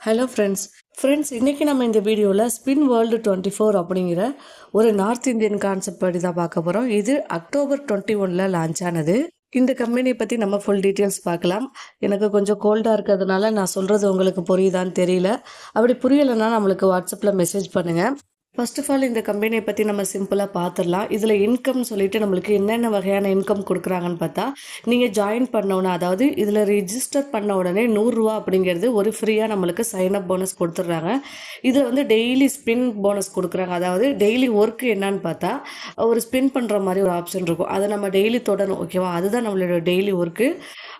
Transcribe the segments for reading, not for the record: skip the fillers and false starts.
Hello friends இன்றைக்கி நம்ம இந்த வீடியோவில் ஸ்பின் வேர்ல்டு 24 அப்படிங்கிற ஒரு நார்த் இந்தியன் கான்செப்ட் படி தான் பார்க்க போகிறோம். இது அக்டோபர் 21 லான்ச் ஆனது. இந்த கம்பெனியை பற்றி நம்ம ஃபுல் டீட்டெயில்ஸ் பார்க்கலாம். எனக்கு கொஞ்சம் கோல்டாக இருக்கிறதுனால நான் சொல்கிறது உங்களுக்கு புரியுதான்னு தெரியல. அப்படி புரியலைன்னா நம்மளுக்கு வாட்ஸ்அப்பில் மெசேஜ் பண்ணுங்கள். ஃபர்ஸ்ட் ஆஃப் ஆல் இந்த கம்பெனியை பற்றி நம்ம சிம்பிளாக பார்த்துடலாம். இதில் இன்கம் சொல்லிட்டு நம்மளுக்கு என்னென்ன வகையான இன்கம் கொடுக்குறாங்கன்னு பார்த்தா, நீங்கள் ஜாயின் பண்ணோன்னா, அதாவது இதில் ரிஜிஸ்டர் பண்ண உடனே 100 ரூபா அப்படிங்கிறது ஒரு ஃப்ரீயாக நம்மளுக்கு சைன் அப் போனஸ் கொடுத்துட்றாங்க. இதில் வந்து டெய்லி ஸ்பின் போனஸ் கொடுக்குறாங்க. அதாவது டெய்லி ஒர்க்கு என்னன்னு பார்த்தா, ஒரு ஸ்பின் பண்ணுற மாதிரி ஒரு ஆப்ஷன் இருக்கும். அதை நம்ம டெய்லி தொடணும், ஓகேவா? அதுதான் நம்மளோட டெய்லி ஒர்க்கு.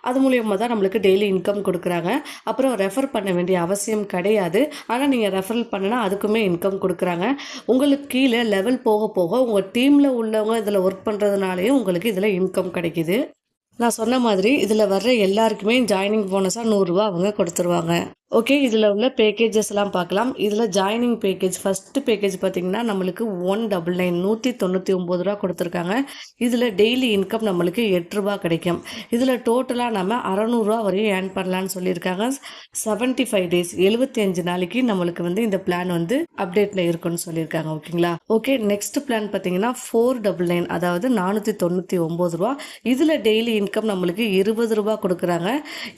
அது மூலியமாக தான் நம்மளுக்கு டெய்லி இன்கம் கொடுக்குறாங்க. அப்புறம் ரெஃபர் பண்ண வேண்டிய அவசியம் கிடையாது. ஆனால் நீங்கள் ரெஃபரல் பண்ணினா அதுக்குமே இன்கம் கொடுக்குறாங்க. உங்களுக்கு கீழே லெவல் போக போக உங்கள் டீமில் உள்ளவங்க இதில் ஒர்க் பண்ணுறதுனாலேயும் உங்களுக்கு இதில் இன்கம் கிடைக்கிது. நான் சொன்ன மாதிரி இதில் வர்ற எல்லாருக்குமே ஜாயினிங் போனஸாக 100 ரூபா அவங்க கொடுத்துருவாங்க. ஓகே, இதில் உள்ள பேக்கேஜஸ் எல்லாம் பார்க்கலாம். இதில் ஜாயினிங் பேக்கேஜ் ஃபஸ்ட்டு பேக்கேஜ் பார்த்திங்கன்னா நம்மளுக்கு 199 199 ரூபா கொடுத்துருக்காங்க. இதில் டெய்லி இன்கம் நம்மளுக்கு 8 ரூபா கிடைக்கும். இதில் டோட்டலாக நம்ம 600 ரூபா வரையும் ஏர்ன் பண்ணலான்னு சொல்லியிருக்காங்க. 75 டேஸ் 75 நாளைக்கு நம்மளுக்கு வந்து இந்த பிளான் வந்து அப்டேட்டில் இருக்குன்னு சொல்லியிருக்காங்க. ஓகேங்களா? ஓகே, நெக்ஸ்ட் பிளான் பார்த்தீங்கன்னா 499, அதாவது 499 ரூபா. இதில் டெய்லி இன்கம் நம்மளுக்கு 20 ரூபா கொடுக்குறாங்க.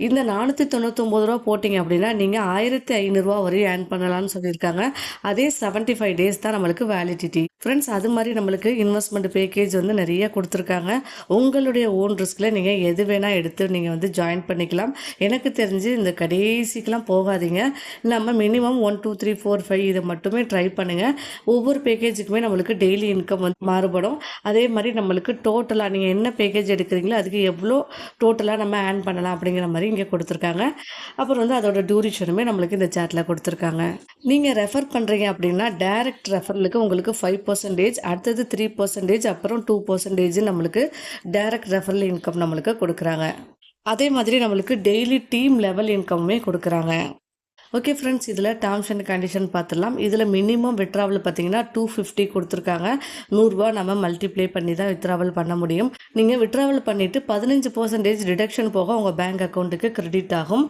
இந்த 499 ரூபா போட்டிங்க அப்படின்னா நீங்கள் 1500 ரூபா வரையும் ஏர்ன் பண்ணலாம்னு சொல்லியிருக்காங்க. அதே 75 டேஸ் தான் நம்மளுக்கு வேலிடிட்டி. ஃப்ரெண்ட்ஸ், அது மாதிரி நம்மளுக்கு இன்வெஸ்ட்மெண்ட் பேக்கேஜ் வந்து நிறைய கொடுத்துருக்காங்க. உங்களுடைய ஓன் ரிஸ்கில் நீங்கள் எது வேணால் எடுத்து நீங்கள் வந்து ஜாயின் பண்ணிக்கலாம். எனக்கு தெரிஞ்சு இந்த கடைசிக்கெலாம் போகாதீங்க. நம்ம மினிமம் 1 2 3 4 5 இதை மட்டுமே ட்ரை பண்ணுங்கள். ஒவ்வொரு பேக்கேஜுக்குமே நம்மளுக்கு டெய்லி இன்கம் வந்து மாறுபடும். அதே மாதிரி நம்மளுக்கு டோட்டலாக நீங்கள் என்ன பேக்கேஜ் எடுக்கிறீங்களோ அதுக்கு எவ்வளோ டோட்டலாக நம்ம ஏர்ன் பண்ணலாம் அப்படிங்கிற மாதிரி இங்கே கொடுத்துருக்காங்க. அப்புறம் வந்து அதோட டியூரேஷனுமே நம்மளுக்கு இந்த சாட்டில் கொடுத்துருக்காங்க. நீங்கள் ரெஃபர் பண்ணுறீங்க அப்படின்னா டைரக்ட் ரெஃபரலுக்கு உங்களுக்கு 5%, அடுத்தது 3%, அப்புறம் 2% நம்மளுக்கு டைரக்ட் ரெஃபரல் இன்கம் நம்மளுக்கு கொடுக்குறாங்க. அதே மாதிரி நம்மளுக்கு டெய்லி டீம் லெவல் இன்கம்மே கொடுக்குறாங்க. ஓகே ஃப்ரெண்ட்ஸ், இதில் டேர்ம்ஸ் அண்ட் கண்டிஷன் பார்த்துடலாம். இதில் மினிமம் வித்ட்ராவல் பார்த்தீங்கன்னா 250 கொடுத்துருக்காங்க. 100 ரூபா நம்ம மல்டிப்ளை பண்ணி தான் வித்ட்ராவல் பண்ண முடியும். நீங்கள் வித்ட்ராவல் பண்ணிவிட்டு 15% டிடக்ஷன் போக உங்கள் பேங்க் அக்கௌண்ட்டுக்கு கிரெடிட் ஆகும்.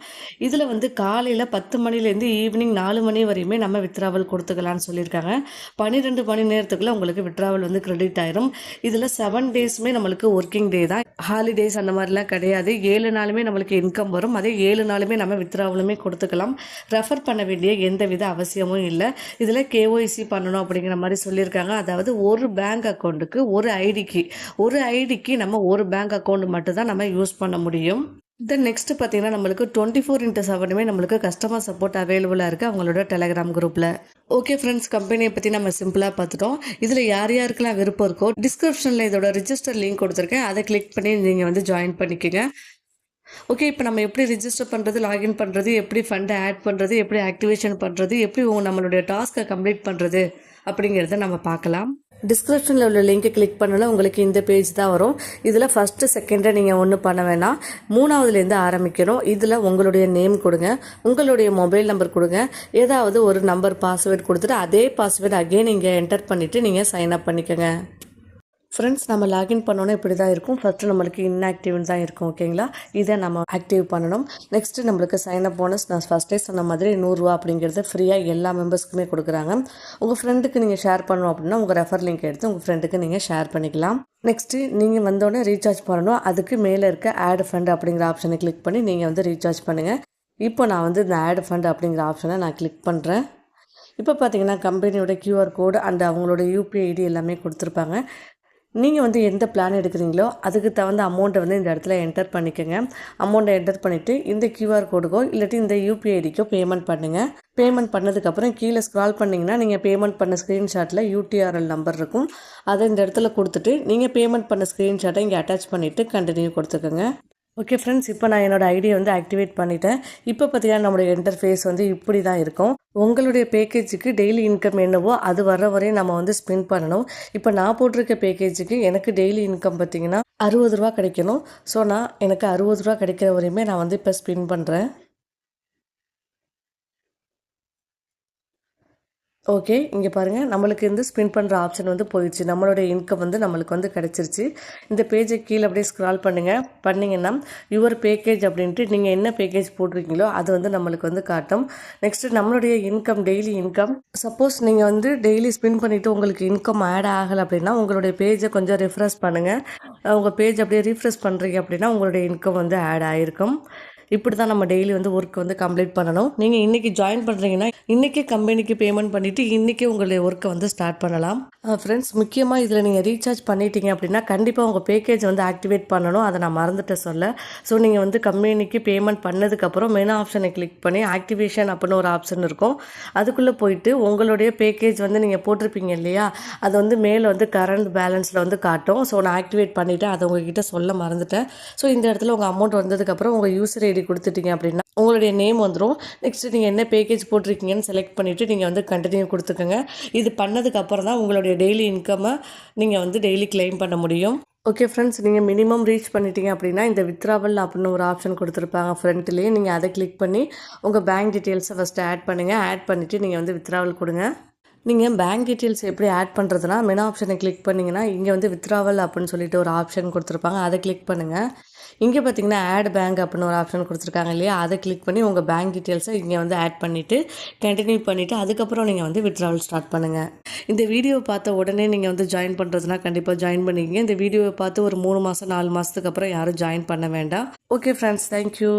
இதில் வந்து காலையில் 10 மணிலேருந்து ஈவினிங் 4 மணி வரையுமே நம்ம வித்ட்ராவல் கொடுத்துக்கலான்னு சொல்லியிருக்காங்க. 12 மணி நேரத்துக்குள்ளே உங்களுக்கு வித்ட்ராவல் வந்து கிரெடிட் ஆயிரும். இதில் 7 டேஸுமே நம்மளுக்கு ஒர்க்கிங் டே தான், ஹாலிடேஸ் அந்த மாதிரிலாம் கிடையாது. 7 நாளுமே நம்மளுக்கு இன்கம் வரும். அதே 7 நாளுமே நம்ம வித்ட்ராவலுமே கொடுத்துக்கலாம். ரெஃபர் பண்ண வேண்டிய எந்தவித அவசியமும் இல்லை. இதில் கேஒய்சி பண்ணணும் அப்படிங்கிற மாதிரி சொல்லியிருக்காங்க. அதாவது ஒரு பேங்க் அக்கௌண்ட்டுக்கு ஒரு ஐடிக்கு நம்ம ஒரு பேங்க் அக்கௌண்ட் மட்டும் தான் நம்ம யூஸ் பண்ண முடியும். தென் நெக்ஸ்ட் பார்த்தீங்கன்னா நம்மளுக்கு 24/7 நம்மளுக்கு கஸ்டமர் சப்போர்ட் அவைலபிளாக இருக்குது அவங்களோட டெலகிராம் குரூப்பில். ஓகே ஃப்ரெண்ட்ஸ், கம்பெனியை பற்றி நம்ம சிம்பிளாக பார்த்துட்டோம். இதில் யார் யாருக்கெல்லாம் விருப்பம் இருக்கோ டிஸ்கிரிப்ஷனில் இதோட ரிஜிஸ்டர் லிங்க் கொடுத்துருக்கேன். அதை கிளிக் பண்ணி நீங்கள் வந்து ஜாயின் பண்ணிக்கோங்க. ஓகே, இப்போ நம்ம எப்படி ரிஜிஸ்டர் பண்ணுறது, லாகின் பண்ணுறது, எப்படி ஃபண்டை ஆட் பண்ணுறது, எப்படி ஆக்டிவேஷன் பண்ணுறது, எப்படி நம்மளுடைய டாஸ்க்கை கம்ப்ளீட் பண்ணுறது அப்படிங்கிறத நம்ம பார்க்கலாம். டிஸ்கிரிப்ஷனில் உள்ள லிங்க்கை கிளிக் பண்ணல உங்களுக்கு இந்த பேஜ் தான் வரும். இதில் ஃபஸ்ட்டு செகண்டை நீங்கள் ஒன்றும் பண்ண வேணாம், 3வதுலேருந்து ஆரம்பிக்கணும். இதில் உங்களுடைய நேம் கொடுங்க, உங்களுடைய மொபைல் நம்பர் கொடுங்க, ஏதாவது ஒரு நம்பர் பாஸ்வேர்டு கொடுத்துட்டு அதே பாஸ்வேர்டு அகெயின் இங்கே என்டர் பண்ணிவிட்டு நீங்கள் சைன் அப் பண்ணிக்கோங்க. ஃப்ரெண்ட்ஸ், நம்ம லாகின் பண்ணோன்னே இப்படி தான் இருக்கும். ஃபஸ்ட்டு நம்மளுக்கு இன்ஆக்டிவ்னு தான் இருக்கும். ஓகேங்களா? இதை நம்ம ஆக்டிவ் பண்ணணும். நெக்ஸ்ட்டு நம்மளுக்கு சைன் அப் போனஸ் நான் ஃபஸ்ட்டே சொன்ன மாதிரி 100 ரூபா அப்படிங்கிறது ஃப்ரீயாக எல்லா மெம்பர்ஸ்க்குமே கொடுக்குறாங்க. உங்கள் ஃப்ரெண்டுக்கு நீங்கள் ஷேர் பண்ணணும் அப்படின்னா உங்கள் ரெஃபர் லிங்க் எடுத்து உங்கள் ஃப்ரெண்டுக்கு நீங்கள் ஷேர் பண்ணிக்கலாம். நெக்ஸ்ட்டு நீங்கள் வந்தோடனே ரீசார்ஜ் பண்ணணும். அதுக்கு மேலே இருக்க ஆட் ஃபண்ட் அப்படிங்கிற ஆப்ஷனை கிளிக் பண்ணி நீங்கள் வந்து ரீசார்ஜ் பண்ணுங்கள். இப்போ நான் வந்து இந்த ஆட் ஃபண்ட் அப்படிங்கிற ஆப்ஷனை நான் கிளிக் பண்ணுறேன். இப்போ பார்த்தீங்கன்னா கம்பெனியோட QR கோடு அண்ட் அவங்களோட UPI ID எல்லாமே கொடுத்துருப்பாங்க. நீங்கள் வந்து எந்த பிளான் எடுக்கிறீங்களோ அதுக்கு தகுந்த அமௌண்ட்டை வந்து இந்த இடத்துல என்டர் பண்ணிக்கோங்க. அமௌண்ட்டை என்டர் பண்ணிவிட்டு இந்த QR கோடுக்கோ இல்லாட்டி இந்த UPI ஐடிக்கோ பேமெண்ட் பண்ணுங்கள். பேமெண்ட் பண்ணதுக்கப்புறம் கீழே ஸ்க்ரால் பண்ணிங்கன்னா நீங்கள் பேமெண்ட் பண்ண ஸ்க்ரீன்ஷாட்டில் UTRL நம்பர் இருக்கும். அதை இந்த இடத்துல கொடுத்துட்டு நீங்கள் பேமெண்ட் பண்ண ஸ்க்ரீன்ஷாட்டை இங்கே அட்டாச் பண்ணிவிட்டு கண்டினியூ கொடுத்துக்கோங்க. ஓகே ஃப்ரெண்ட்ஸ், இப்போ நான் என்னோடய ஐடியை வந்து ஆக்டிவேட் பண்ணிட்டேன். இப்போ பார்த்தீங்கன்னா நம்மளுடைய இன்டர்ஃபேஸ் வந்து இப்படி தான் இருக்கும். உங்களுடைய பேக்கேஜுக்கு டெய்லி இன்கம் என்னவோ அது வர வரையும் நம்ம வந்து ஸ்பெண்ட் பண்ணணும். இப்போ நான் போட்டிருக்க பேக்கேஜுக்கு எனக்கு டெய்லி இன்கம் பார்த்தீங்கன்னா 60 ரூபா கிடைக்கணும். ஸோ எனக்கு 60 ரூபா கிடைக்கிற வரையுமே நான் வந்து இப்போ ஸ்பெண்ட் பண்ணுறேன். ஓகே. இங்க பாருங்க. நம்மளுக்கு இந்த ஸ்பின் பண்ற ஆப்ஷன் வந்து போயிடுச்சு. நம்மளுடைய இன்கம் வந்து நம்மளுக்கு வந்து கிடைச்சிருச்சு. இந்த பேஜ கீழ அப்படியே ஸ்க்ரால் பண்ணுங்க. பண்ணீங்கன்னா, யுவர் பேக்கேஜ் அப்படின்ட்டு நீங்க என்ன பேக்கேஜ் போட்டிருக்கீங்களோ, அது வந்து நம்மளுக்கு வந்து காட்டும். நெக்ஸ்ட் நம்மளுடைய இன்கம், டெய்லி இன்கம். சப்போஸ் நீங்க வந்து டெய்லி ஸ்பின் பண்ணிட்டு உங்களுக்கு இன்கம் ஆட் ஆகல அப்படின்னா, உங்களுடைய பேஜ கொஞ்சம் ரிஃப்ரெஷ் பண்ணுங்க. உங்க பேஜ் அப்படியே ரீஃப்ரெஷ் பண்றீங்க அப்படின்னா, உங்களுடைய இன்கம் வந்து ஆட் ஆயிருக்கும். இப்படி தான் நம்ம டெய்லி வந்து ஒர்க் வந்து கம்ப்ளீட் பண்ணணும். நீங்கள் இன்றைக்கி ஜாயின் பண்ணுறீங்கன்னா இன்றைக்கே கம்பெனிக்கு பேமெண்ட் பண்ணிவிட்டு இன்றைக்கே உங்களுடைய ஒர்க்கை வந்து ஸ்டார்ட் பண்ணலாம். ஃப்ரெண்ட்ஸ், முக்கியமாக இதில் நீங்கள் ரீசார்ஜ் பண்ணிட்டீங்க அப்படின்னா கண்டிப்பாக உங்கள் பேக்கேஜ் வந்து ஆக்டிவேட் பண்ணணும். அதை நான் மறந்துட்டேன் சொல்ல. ஸோ நீங்கள் வந்து கம்பெனிக்கு பேமெண்ட் பண்ணதுக்கப்புறம் மெனு ஆப்ஷனை கிளிக் பண்ணி ஆக்டிவேஷன் அப்படின்னு ஒரு ஆப்ஷன் இருக்கும். அதுக்குள்ளே போயிட்டு உங்களுடைய பேக்கேஜ் வந்து நீங்கள் போட்டிருப்பீங்க இல்லையா, அது வந்து மேலே வந்து கரண்ட் பேலன்ஸில் வந்து காட்டும். ஸோ நான் ஆக்டிவேட் பண்ணிவிட்டேன், அதை உங்ககிட்ட சொல்ல மறந்துட்டேன். ஸோ இந்த இடத்துல உங்கள் அமௌண்ட் வந்ததுக்கப்புறம் உங்கள் யூசர் ஐடி கொடுத்துட்டீங்க அப்படின்னா உங்களுடைய நேம் வந்துடும். நெக்ஸ்ட் நீங்கள் என்ன பேக்கேஜ் போட்டிருக்கீங்கன்னு செலக்ட் பண்ணிவிட்டு நீங்கள் வந்து கண்டினியூ கொடுத்துக்கோங்க. இது பண்ணதுக்கப்புறம் தான் உங்களுடைய டெய்லி இன்கம்மை நீங்கள் வந்து டெய்லி கிளைம் பண்ண முடியும். ஓகே ஃப்ரெண்ட்ஸ், நீங்கள் மினிமம் ரீச் பண்ணிட்டீங்க அப்படின்னா இந்த வித்ராவல் அப்படின்னு ஒரு ஆப்ஷன் கொடுத்துருப்பாங்க ஃப்ரண்ட்லேயே. நீங்கள் அதை கிளிக் பண்ணி உங்கள் பேங்க் டீட்டெயில்ஸை ஃபஸ்ட்டு ஆட் பண்ணுங்கள். ஆட் பண்ணிவிட்டு நீங்கள் வந்து வித்ராவல் கொடுங்க. நீங்கள் பேங்க் டீட்டெயில்ஸ் எப்படி ஆட் பண்ணுறதுனா மெனு ஆப்ஷனை கிளிக் பண்ணிங்கன்னா இங்கே வந்து வித்ராவல் அப்படின்னு சொல்லிட்டு ஒரு ஆப்ஷன் கொடுத்துருப்பாங்க. அதை கிளிக் பண்ணுங்கள். இங்கே பார்த்தீங்கன்னா ஆட் பேங்க் அப்படின்னு ஒரு ஆப்ஷன் கொடுத்துருக்காங்க இல்லையா, அதை கிளிக் பண்ணி உங்கள் பேங்க் டீட்டெயில்ஸை இங்கே வந்து ஆட் பண்ணிவிட்டு கண்டினியூ பண்ணிவிட்டு அதுக்கப்புறம் நீங்கள் வந்து வித்ராவல் ஸ்டார்ட் பண்ணுங்கள். இந்த வீடியோவை பார்த்த உடனே நீங்கள் வந்து ஜாயின் பண்ணுறதுனா கண்டிப்பாக ஜாயின் பண்ணிக்கிங்க. இந்த வீடியோவை பார்த்து ஒரு 3 மாதம் 4 மாதத்துக்கு அப்புறம் யாரும் ஜாயின் பண்ண வேண்டாம். Okay friends, thank you.